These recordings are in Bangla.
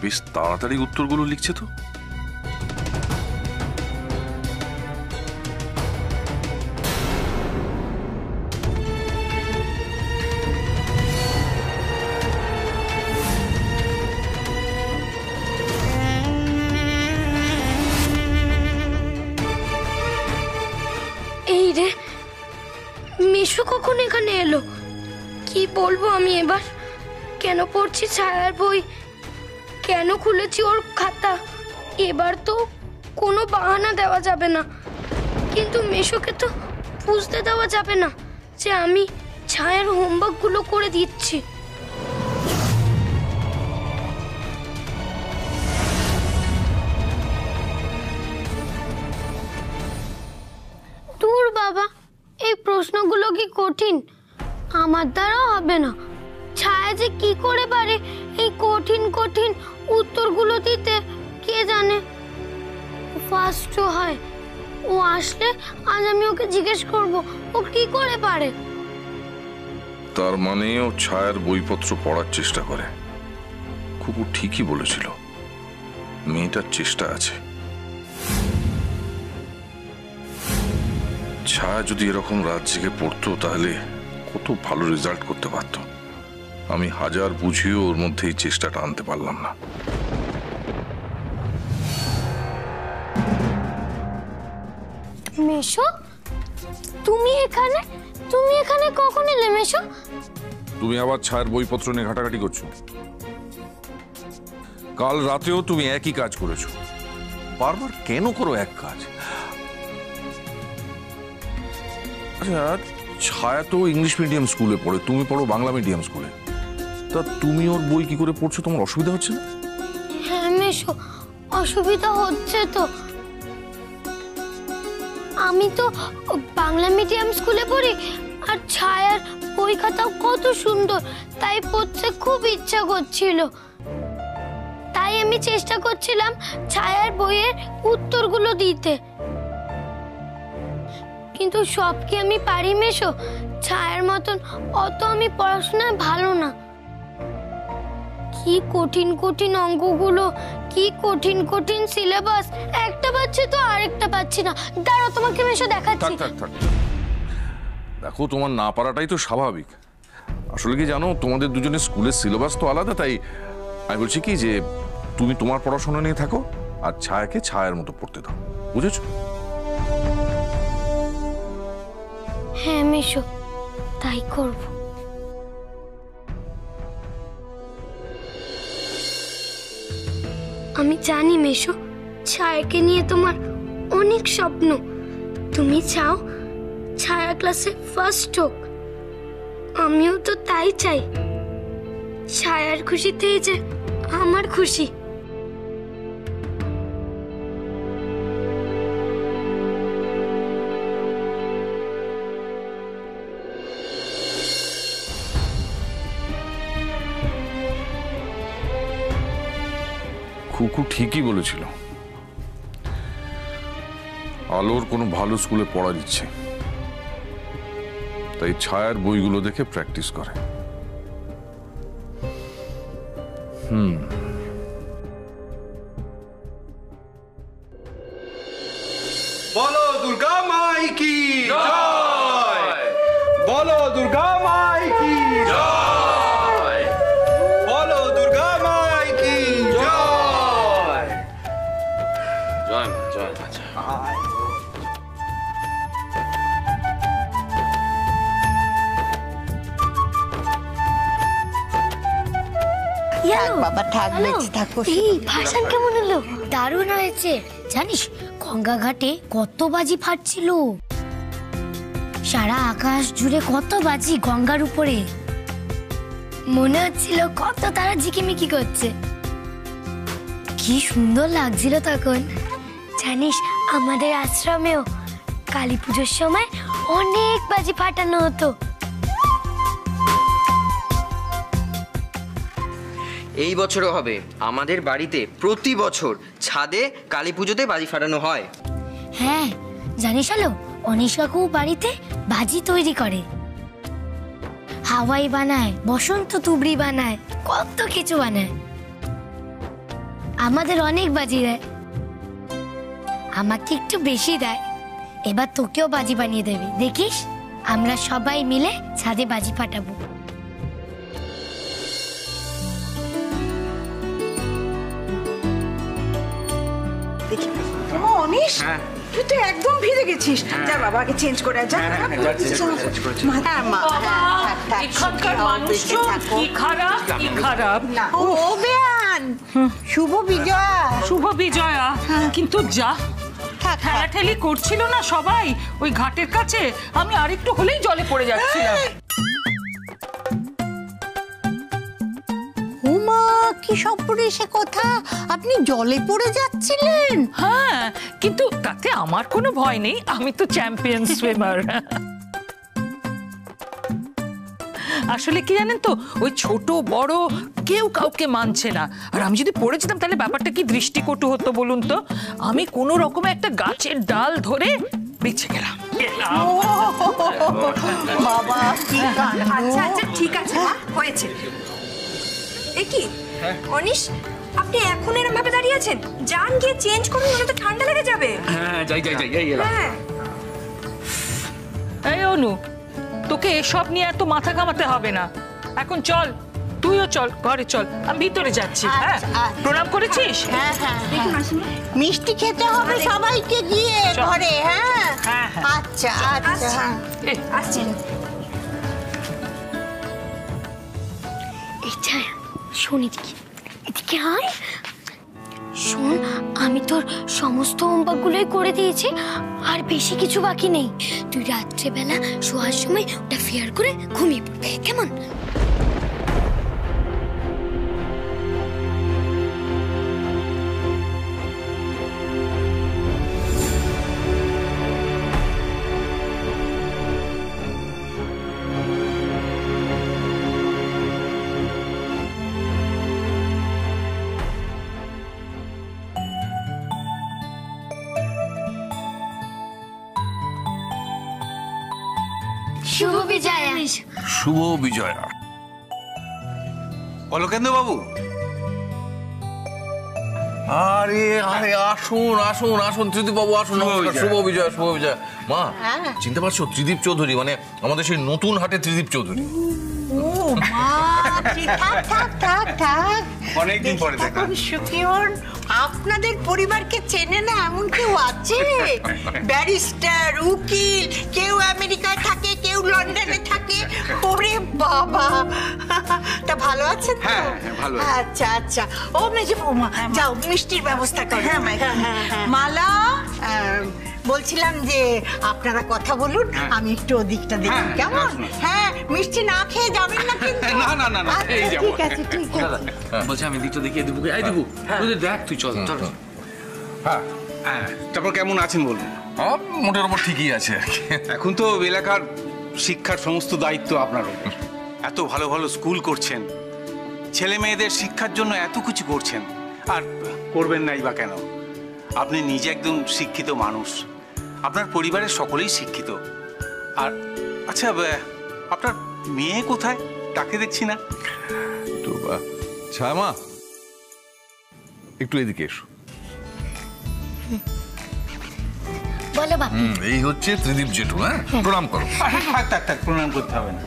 বেশ তাড়াতাড়ি উত্তরগুলো লিখছে তো। এই রে, মিশু কখন এখানে এলো? কি বলবো আমি এবার? কেন পড়ছি ছায়ার বই, কেন খুলেছি ওর খাতা? এবার তো কোনো বাহানা দেওয়া যাবে না, কিন্তু মিশুকে তো বুঝতে দেওয়া যাবে না যে আমি ছায়ার হোমওয়ার্কগুলো করে দিচ্ছি। দূর বাবা, এই প্রশ্নগুলো কি কঠিন? আমার দ্বারা হবে না। ছায়া যে কি করে পারে এই কঠিন কঠিন উত্তরগুলো দিতে কে জানে। ফার্স্ট হয়, ও আসলে আজ আমি ওকে জিজ্ঞেস করব ও কি করে পারে। তার মানে ও ছায়ার বইপত্র পড়ার চেষ্টা করে। খুব ঠিকই বলেছিল, মেয়েটার চেষ্টা আছে। ছায়া যদি এরকম রাত জেগে পড়তো তাহলে কত ভালো রেজাল্ট করতে পারতো। আমি হাজার বুঝিয়েও ওর মধ্যে এই চেষ্টাটা আনতে পারলাম না। মেশো, তুমি এখানে কখন এলে মেশো? তুমি আবার ছায়ার বইপত্র নিয়ে ঘাটাঘাটি করছো। কাল রাতেও তুমি একই কাজ করেছো। বারবার কেন করো এক কাজ? আচ্ছা, ছায়া তো ইংলিশ মিডিয়াম স্কুলে পড়ে, তুমি পড়ো বাংলা মিডিয়াম স্কুলে। তা তুমি ওর বই কি করে পড়ছো? তোমার অসুবিধা হচ্ছে না? হ্যাঁ মেশো, অসুবিধা হচ্ছে তো। আমি তো বাংলা মিডিয়াম স্কুলে পড়ি, আর ছায়ার বই খাতাও কত সুন্দর, তাই পড়তে খুব ইচ্ছা করছিল। তাই আমি চেষ্টা করছিলাম ছায়ার বইয়ের উত্তরগুলো দিতে। কিন্তু সব কি আমি পারি মেশো? ছায়ার মতন অত আমি পড়াশোনায় ভালো না। কি কঠিন কঠিন অঙ্কগুলো, কি কঠিন কঠিন সিলেবাস, একটা পাচ্ছি তো আরেকটা পাচ্ছি না। দাঁড়াও, তোমাকে মেশো দেখাচ্ছি। দেখো, তোমার না পারাটাই তো স্বাভাবিক। আসলে কি জানো, তোমাদের দুজনের স্কুলের সিলেবাস তো আলাদা, তাই আমি বলছি কি যে তুমি তোমার পড়াশোনা নিয়ে থাকো আর ছায়াকে ছায়ার মতো পড়তে দাও, বুঝেছো? হ্যাঁ মেশো, তাই করব। আমি জানি মেশো, ছায়াকে নিয়ে তোমার অনেক স্বপ্ন। তুমি চাও ছায়া ক্লাসে ফার্স্ট হোক। আমিও তো তাই চাই। ছায়ার খুশিতেই যে আমার খুশি। খুকু ঠিকই বলেছিল, আলোর কোনো ভালো স্কুলে পড়ার ইচ্ছে, তাই ছায়ার বইগুলো দেখে প্র্যাকটিস করে। বলো দুর্গা মাই কি জয়, বলো দুর্গা মাই কি জয়, বলো দুর্গা মাই কি জয়। জয় মা, জয় মা। বাবা থাক, বেঁচে থাকো। এই ভাষণ কেমন হলো? দারুণ হয়েছে। জানিস গঙ্গা ঘাটে কত বাজি ফাটছিল, সারা আকাশ জুড়ে কত বাজি গঙ্গার উপরে। মনে হচ্ছিল কত তারা ঝিকিমিকি করছে। কি সুন্দর লাগছিল তখন। জানিস আমাদের আশ্রমেও কালী পুজোর সময় অনেক বাজি ফাটানো হতো। এই বছরও হবে। আমাদের বাড়িতে প্রতি বছর ছাদে কালী পুজোতে বাজি ফাটানো হয়। হ্যাঁ জানিস আলো, অনিশ কাকু বাড়িতে বাজি তৈরি করে, হাওয়াই বানায়, বসন্ত তুবড়ি বানায়, কত কিছু বানায়। আমাদের অনেক বাজি দেয়, আমাকে একটু বেশি দেয়। এবার তোকেও বাজি বানিয়ে দেবে, দেখিস। আমরা সবাই মিলে ছাদে বাজি ফাটাবো। দেখি ও অনিশ, তুই তো একদম ভিজে গেছিস। যা বাবা, আগে চেঞ্জ করে আয়, যা। এখানকার মানুষজন কি খারাপ, কি খারাপ। ও বেয়ান, শুভ বিজয়া। শুভ বিজয়া, কিন্তু যা ঠেলাঠেলি করছিল না সবাই ওই ঘাটের কাছে, আমি আরেকটু হলেই জলে পড়ে যাচ্ছিলাম। উমা, কি সম্পূর্ণ সে কথা, আপনি জলে পড়ে যাচ্ছিলেন? হ্যাঁ, কিন্তু তাতে আমার কোনো ভয় নেই, আমি তো চ্যাম্পিয়ন সুইমার। আসলে কি জানেন তো, ওই ছোট বড় কেউ কাউকে মানছে না। আর আমি যদি পড়ে যেতাম তাহলে ব্যাপারটা কি দৃষ্টিকটু হতো বলুন তো। আমি কোনো রকমে একটা গাছের ডাল ধরে বেঁচে গেলাম। বাবা কি কাণ্ড। আচ্ছা আচ্ছা, ঠিক আছে মা, হয়েছে। এ কি অনিশ, আপনি এখন এরকম ভাবে দাঁড়িয়ে আছেন? যান গিয়ে চেঞ্জ করুন, ওটা তো ঠান্ডা লেগে যাবে। হ্যাঁ, যাই এলাম। হ্যাঁ, এই অনু, তোকে এসব নিয়ে এত মাথা ঘামাতে হবে না। এখন চল, তুইও চল, ঘরে চল, আমি ভিতরে যাচ্ছি। হ্যাঁ, প্রণাম করেছিস? হ্যাঁ হ্যাঁ, মিষ্টি খেতে হবে সবাইকে গিয়ে ঘরে। হ্যাঁ হ্যাঁ, হ্যাঁ। আচ্ছা আচ্ছা। এই, আসছি। এটা শোন, এদিকে আয়। শোন, আমি তোর সমস্ত হোমওয়ার্কগুলোই করে দিয়েছি, আর বেশি কিছু বাকি নেই। তুই রাত্রেবেলা শোয়ার সময় ওটা ফেয়ার করে ঘুমিয়ে পড়বে, কেমন? শুভ বিজয়া। শুভ বিজয়া। অলকেন্দ্র বাবু, আরে আরে, আসুন আসুন আসুন, ত্রিদীপ বাবু আসুন। শুভ বিজয়, শুভ বিজয়। মা, চিনতে পারছো? ত্রিদীপ চৌধুরী, মানে আমাদের সেই নতুন হাটে ত্রিদীপ চৌধুরী। ও মা, থাক থাক থাক থাক। অনেকদিন পরে দেখা। সুকিয়ন, আপনাদের পরিবারকে চেনে না এমন কেউ আছে? ব্যারিস্টার, উকিল, কেউ আমেরিকায় থাকে, কেউ লন্ডনে থাকে। ওরে বাবা, তা ভালো আছেন তো? হ্যাঁ, ভালো আছি। আচ্ছা আচ্ছা। ও মেজে বৌমা, যাও মিষ্টির ব্যবস্থা করো। মালা, বলছিলাম যে আপনারা কথা বলুন, আমি একটু ওদিকটা দেখি, হ্যাঁ, কেমন? আসুন। হ্যাঁ, মিষ্টি না খেয়ে যাবেন না কিন্তু। না, না, না, না, আচ্ছা, এই যাবো। ঠিক আছে ঠিক আছে। বলছি আমি দিকটা দেখিয়ে দেবো। এই দেবো, তুই দেখ, তুই চল চল। হ্যাঁ হ্যাঁ, তারপর কেমন আছেন বলুন? মোটের ওপর ঠিকই আছে আর কি। এখন তো এলাকার শিক্ষার সমস্ত দায়িত্ব আপনার উপর। এত ভালো ভালো স্কুল করছেন, ছেলে মেয়েদের শিক্ষার জন্য এত কিছু করছেন, আর করবেন নাই বা কেন? আপনি নিজে একদম শিক্ষিত মানুষ, আপনার পরিবারের সকলেই শিক্ষিত। আর আচ্ছা, আপনার মেয়ে কোথায়? তাকে দেখছি না তো। ছায়া, একটু এদিকে এসো। বলো বাবা। এই হচ্ছে ত্রিদীপ জেঠু। হ্যাঁ, প্রণাম করো। থাক, প্রণাম করতে হবে না।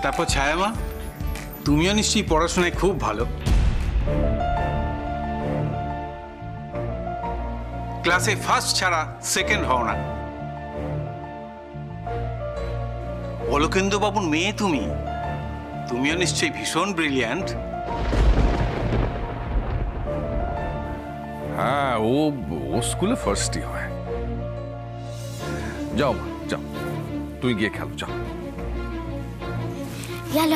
তারপর ছায়ামা, তুমিও নিশ্চয়ই পড়াশোনায় খুব ভালো। ক্লাসে ফার্স্ট ছাড়া সেকেন্ড হও না। অলকেন্দ্র বাবুর মেয়ে তুমিও নিশ্চয়ই ভীষণ ব্রিলিয়ান্ট। হ্যাঁ, ও স্কুলে ফার্স্টই হয়। যাও মা, যাও, তুই গিয়ে খেলো, যাও।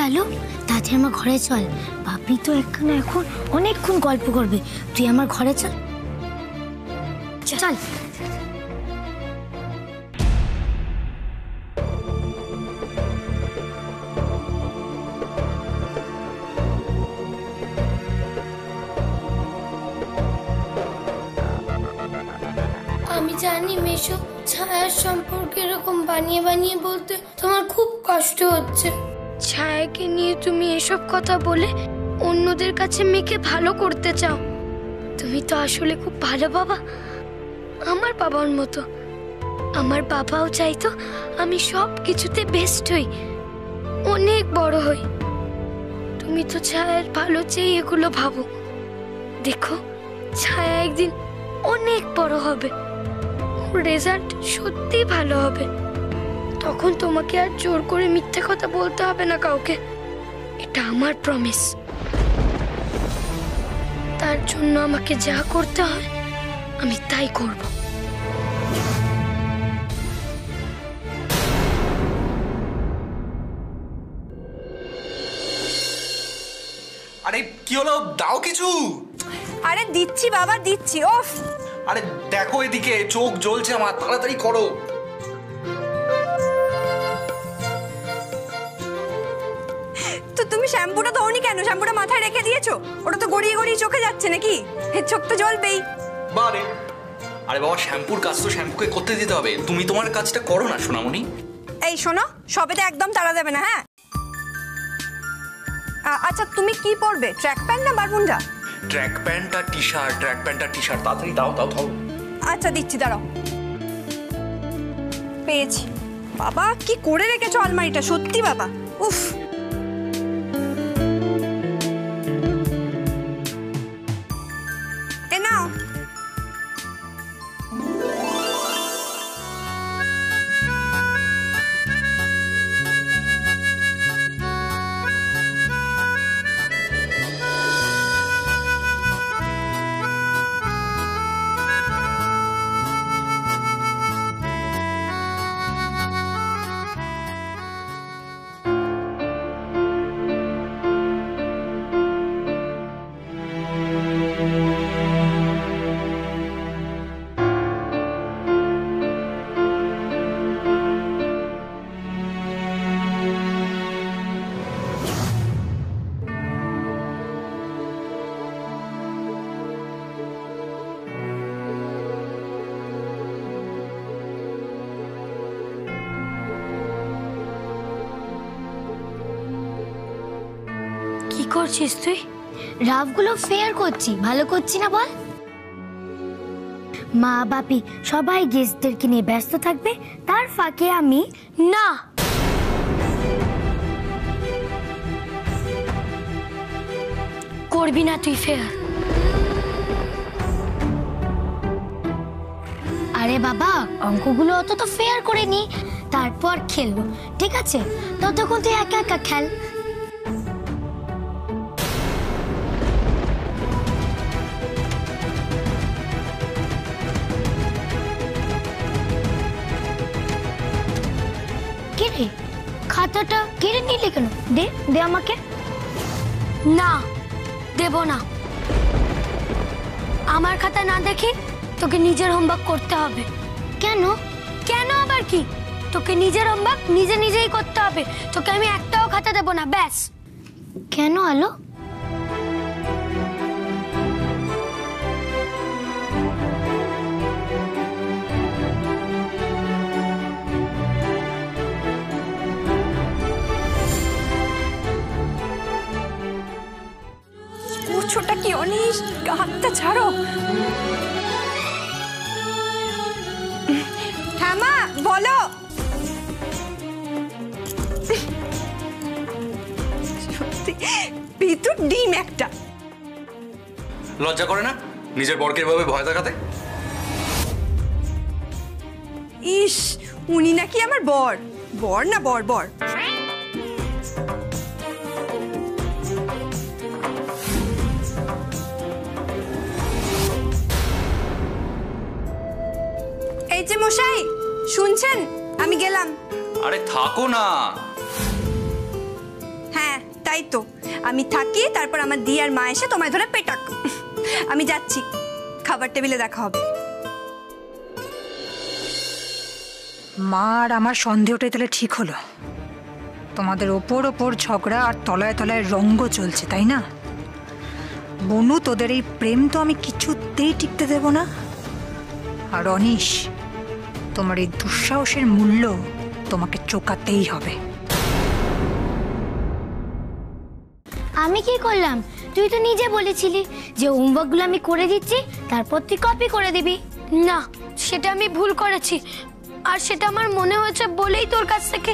আলু, তাড়াতাড়ি আমার ঘরে চল। বাপি তো এখানে এখন অনেকক্ষণ গল্প করবে, তুই আমার ঘরে চল। চল। আমি জানি মেশো, ছায়ার সম্পর্কে এরকম বানিয়ে বানিয়ে বলতে তোমার খুব কষ্ট হচ্ছে। ছায়াকে নিয়ে তুমি এসব কথা বলে অন্যদের কাছে মেয়েকে ভালো করতে চাও, তুমি তো আসলে খুব ভালো বাবা, আমার বাবার মতো। আমার বাবাও চাইতো আমি সব কিছুতে বেস্ট হই, অনেক বড় হই। তুমি তো ছায়ার ভালো চেয়ে এগুলো ভাবো। দেখো, ছায়া একদিন অনেক বড় হবে, ওর রেজাল্ট সত্যি ভালো হবে। তখন তোমাকে আর জোর করে মিথ্যে কথা বলতে হবে না কাউকে, এটা আমার প্রমিস। তার জন্য আমাকে যা করতে হয় আমি তাই করব। আরে কি হলো, দাও কিছু। আরে দিচ্ছি বাবা, দিচ্ছি। ওফ, আরে দেখো এদিকে, চোখ জ্বলছে আমার, তাড়াতাড়ি করো। তো তুমি শ্যাম্পুটা দাওনি কেন? শ্যাম্পুটা মাথায় রেখে দিয়েছো? ওটা তো গড়িয়ে গড়িয়ে চোখে যাচ্ছে নাকি? চোখ তো জ্বলবেই। বারে, আরে বাবা, শ্যাম্পুর কাজ তো শ্যাম্পুকে করতে দিতে হবে, তুমি তোমার কাজটা করো না সোনামণি। এই শোনো, সবেতে একদম তাড়া দেবে না, হ্যাঁ? আচ্ছা, তুমি কি পরবে, ট্র্যাক প্যান্ট না বারমুন্ডা? ট্র্যাক প্যান্ট আর টি শার্ট, ট্র্যাক প্যান্ট আর টি শার্ট, তাড়াতাড়ি দাও দাও দাও। আচ্ছা দিচ্ছি, দাঁড়াও। পেয়েছি। বাবা কি করে রেখেছো আলমারিটা, সত্যি বাবা। উফ, এ নাও। কি করছিস তুই? রাফগুলো ফেয়ার করছি, ভালো করছি না বল? মা বাপি সবাই গেস্টদেরকে নিয়ে ব্যস্ত থাকবে, তার ফাঁকে আমি না। করবি না তুই ফেয়ার? আরে বাবা, অঙ্কগুলো অত তো ফেয়ার করে নি, তারপর খেলবো, ঠিক আছে? ততক্ষণ তুই একা একা খেল। খাতাটা কেড়ে নিলে কেন? দে দে আমাকে। না, দেব না। আমার খাতা না দেখে তোকে নিজের হোমওয়ার্ক করতে হবে। কেন? কেন আবার কি? তোকে নিজের হোমওয়ার্ক নিজে নিজেই করতে হবে, তোকে আমি একটাও খাতা দেব না, ব্যাস। কেন আলো? ছোটা কি অনিশ, হাতটা ছাড়ো। হ্যাঁ মা, বলো। সত্যি ভিতর ডিম একটা। লজ্জা করে না নিজের বরকে এভাবে ভয় দেখাতে? ইস, উনি নাকি আমার বর? বর না বর, বর। এই যে মশাই, শুনছেন? আমি গেলাম। আরে থাকো না। হ্যাঁ তাই তো, আমি থাকি, তারপর আমার দি আর মা এসে তোমায় ধরে পেটাক। আমি যাচ্ছি, খাবার টেবিলে দেখা হবে। মা আর আমার সন্দেহটাই তাহলে ঠিক হলো। তোমাদের ওপর ওপর ঝগড়া আর তলায় তলায় রঙ্গ চলছে, তাই না? বনু, তোদের এই প্রেম তো আমি কিছুতেই টিকতে দেব না। আর অনিশ, তোমার এই দুঃসাহসের মূল্য তোমাকে চোকাতেই হবে। আমি কি করলাম তুই তো নিজে বলেছিলি যে হোমওয়ার্কগুলো আমি করে দিচ্ছি, তারপর তুই কপি করে দিবি। না, সেটা আমি ভুল করেছি, আর সেটা আমার মনে হয়েছে বলেই তোর কাছ থেকে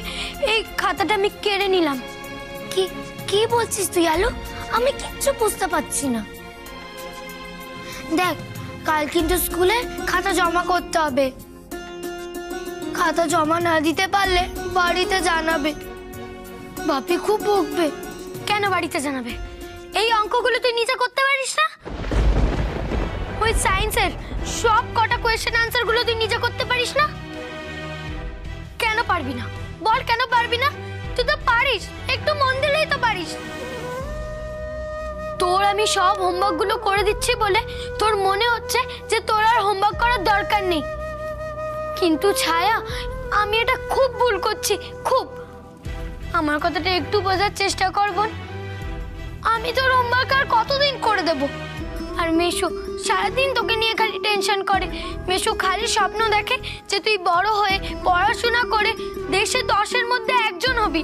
এই খাতাটা আমি কেড়ে নিলাম। কি কি বলছিস তুই আলো? আমি কিচ্ছু বুঝতে পারছি না। দেখ, কাল কিন্তু স্কুলে খাতা জমা করতে হবে। খাতা জমা না দিতে পারলে বাড়িতে জানাবে। বাপি খুব বকবে। কেন বাড়িতে জানাবে? এই অঙ্কগুলো তুই নিজে করতে পারিস না? ওই সায়েন্সের সব কটা কোয়েশ্চেন আনসার গুলো তুই নিজে করতে পারিস না? কেন পারবি না বল, কেন পারবি না? তুই তো পারিস, একটু মন দিলেই তো পারিস। তোর আমি সব হোমওয়ার্ক গুলো করে দিচ্ছি বলে তোর মনে হচ্ছে যে তোর আর হোমওয়ার্ক করার দরকার নেই, কিন্তু ছায়া, আমি এটা খুব ভুল করছি, খুব। আমার কথাটা একটু বোঝার চেষ্টা কর বোন। আমি তোর হোমওয়ার্ক আর কতদিন করে দেব? আর মেশো সারাদিন তোকে নিয়ে খালি টেনশন করে। মেশো খালি স্বপ্ন দেখে যে তুই বড় হয়ে পড়াশোনা করে দেশে 10-এর মধ্যে একজন হবি।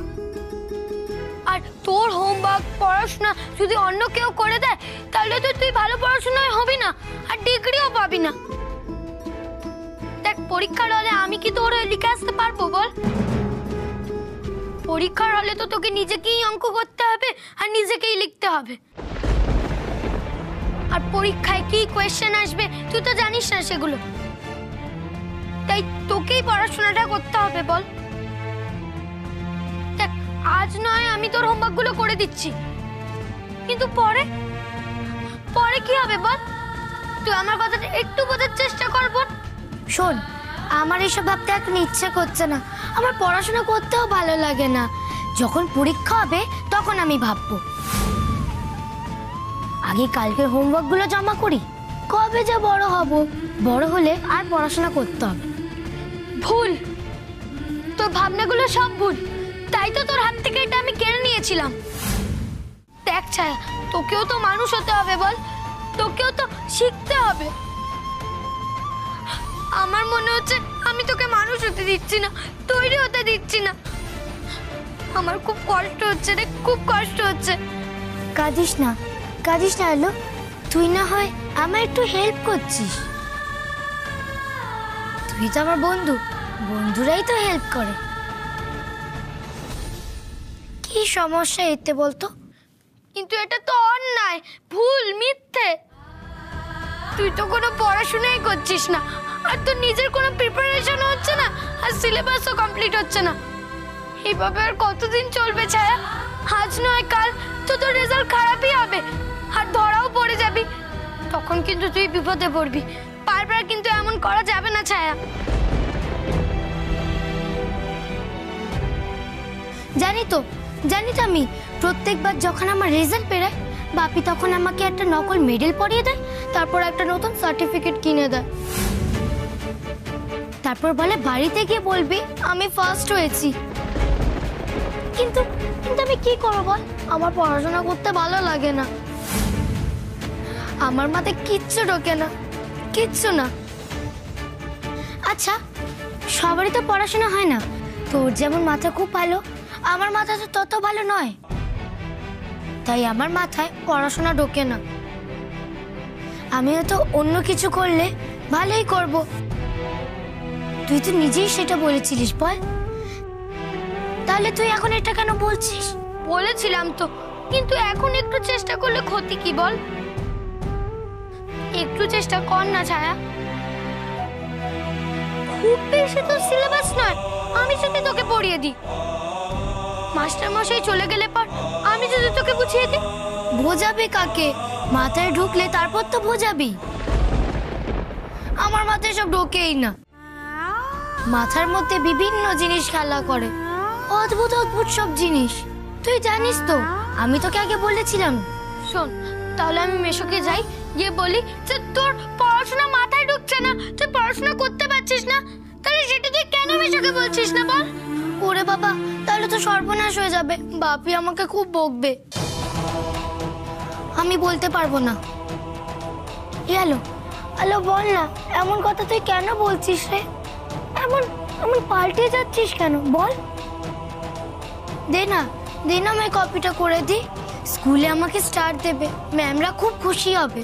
আর তোর হোমওয়ার্ক পড়াশোনা যদি অন্য কেউ করে দেয়, তাহলে তো তুই ভালো পড়াশোনায় হবি না, আর ডিগ্রিও পাবি না। দেখ, পরীক্ষার হলে আমি কি তোর লিখে আসতে পারবো বল? পরীক্ষার হলে তো তোকে নিজেকেই অঙ্ক করতে হবে আর নিজেকেই লিখতে হবে। আর পরীক্ষায় কি কোয়েশ্চেন আসবে তুই তো জানিস না সেগুলো, তাই তোকেই পড়াশোনাটা করতে হবে বল। দেখ, আজ নয় আমি তোর হোমওয়ার্ক গুলো করে দিচ্ছি, কিন্তু পরে পরে কি হবে বল? তুই আমার কথাটা একটু বোঝার চেষ্টা কর বোন। শোন, আমার এসব ভাবতে এখন ইচ্ছে করছে না, আমার পড়াশোনা করতেও ভালো লাগে না। যখন পরীক্ষা হবে তখন আমি ভাববো। আগে কালকের হোমওয়ার্ক গুলো জমা করি, কবে যে বড় হব। বড় হলে আর পড়াশোনা করতে হবে। ভুল, তোর ভাবনাগুলো সব ভুল, তাই তো তোর হাত থেকে এটা আমি কেড়ে নিয়েছিলাম। দেখ ছায়া, তোকেও তো মানুষ হতে হবে বল, তোকেও তো শিখতে হবে। আমার মনে হচ্ছে আমি তোকে মানুষ হতে দিচ্ছি না, তৈরি হতে দিচ্ছি না। আমার খুব কষ্ট হচ্ছে রে, খুব কষ্ট হচ্ছে। কাঁদিস না, কাঁদিস না আলো, তুই না হয় আমার একটু হেল্প করছিস। তুই তো আমার বন্ধু, বন্ধুরাই তো হেল্প করে। কি সমস্যা এতে বলতো? কিন্তু এটা তো অন্যায়, ভুল, মিথ্যে। তুই তো কোনো পড়াশোনাই করছিস না, আর তোর নিজের কোনো প্রিপারেশন হচ্ছে না, আর সিলেবাসও কমপ্লিট হচ্ছে না। এইভাবে আর কতদিন চলবে ছায়া? আজ নয় কাল তো তোর রেজাল্ট খারাপই হবে, আর ধরাও পড়ে যাবি। তখন কিন্তু তুই বিপদে পড়বি। বারবার কিন্তু এমন করা যাবে না ছায়া। জানি তো আমি প্রত্যেকবার যখন আমার রেজাল্ট বেরোয়, বাপি তখন আমাকে একটা নকল মেডেল পরিয়ে দেয়, তারপর একটা নতুন সার্টিফিকেট কিনে দেয়। তারপর বলে বাড়িতে গিয়ে বলবি আমি ফার্স্ট হয়েছি। কিন্তু আমি কি করব বল? আমার পড়াশোনা করতে ভালো লাগে না, আমার মাথায় কিচ্ছু ঢোকে না, কিচ্ছু না। আচ্ছা, সবারই তো পড়াশোনা হয় না। তোর যেমন মাথা খুব ভালো, আমার মাথা তো তত ভালো নয়, তাই আমার মাথায় পড়াশোনা ঢোকে না। আমি হয়তো অন্য কিছু করলে ভালোই করব। তুই তো নিজেই সেটা বলেছিলিস বল, তাহলে তুই এখন এটা কেন বলছিস? বলেছিলাম তো, কিন্তু এখন একটু চেষ্টা করলে ক্ষতি কি বল? একটু চেষ্টা কর না ছায়া। খুব বেশি তো সিলেবাস নয়, আমি যদি তোকে পড়িয়ে দিই। মাস্টার মশাই চলে গেলে পর আমি যদি তোকে বুঝিয়ে দিই, বোঝাবে কাকে? মাথায় ঢুকলে তারপর তো বোঝাবি। আমার মাথায় সব ঢোকেই না, মাথার মধ্যে বিভিন্ন জিনিস খেলা করে, অদ্ভুত অদ্ভুত সব জিনিস। তুই জানিস তো, আমি তোকে আগে বলেছিলাম। শোন, তাহলে আমি মেশোকে যাই, গিয়ে বলি যে তোর পড়াশোনা মাথায় ঢুকছে না, তুই পড়াশোনা করতে পারছিস না। তাহলে সেটা তুই কেন মেশোকে বলছিস না বল? ওরে বাবা, তাহলে তো সর্বনাশ হয়ে যাবে, বাপি আমাকে খুব বকবে। আমি বলতে পারবো না। হ্যালো বল না, এমন কথা তুই কেন বলছিস রে? এমন পাল্টে যাচ্ছিস কেন বল? দে না আমি কপিটা করে দিই। স্কুলে আমাকে স্টার দেবে, ম্যামরা খুব খুশি হবে।